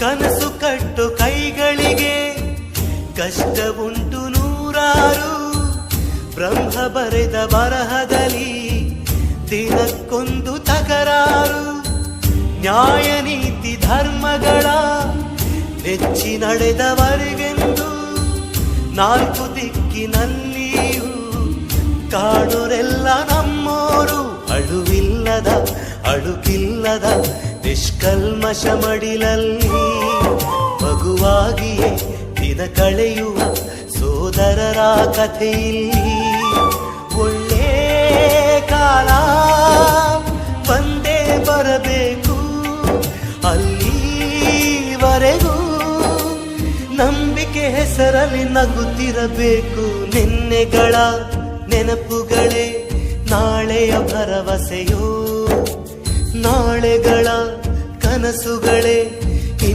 ಕನಸು ಕಟ್ಟು ಕೈಗಳಿಗೆ ಕಷ್ಟ ಉಂಟು ನೂರಾರು. ಬ್ರಹ್ಮ ಬರೆದ ಬರಹದಲ್ಲಿ ದಿನಕ್ಕೊಂದು ತಕರಾರು. ನ್ಯಾಯ ನೀತಿ ಧರ್ಮಗಳ ನೆಚ್ಚಿ ನಡೆದವರಿಗೆಂದು ನಾಲ್ಕು ದಿಕ್ಕಿನಲ್ಲಿಯೂ ಕಾಣುರೆಲ್ಲ ನಮ್ಮೋರು. ಅಳುವಿಲ್ಲದ ಅಳುಕಿಲ್ಲದ ನಿಷ್ಕಲ್ಮಶ ಮಡಿಲಲ್ಲಿ ಮಗುವಾಗಿಯೇ ದಿನ ಕಳೆಯುವ ಸೋದರರ ಕಥೆಯಲ್ಲಿ ಒಳ್ಳೆ ಕಾಲ ಬಂದೇ ಬರಬೇಕು. ಅಲ್ಲಿವರೆಗೂ ನಂಬಿಕೆ ಹೆಸರಲ್ಲಿ ನಗುತ್ತಿರಬೇಕು. ನಿನ್ನೆಗಳ ನೆನಪುಗಳೇ ನಾಳೆಯ ಭರವಸೆಯೋ, ನಾಳೆಗಳ ಕನಸುಗಳೇ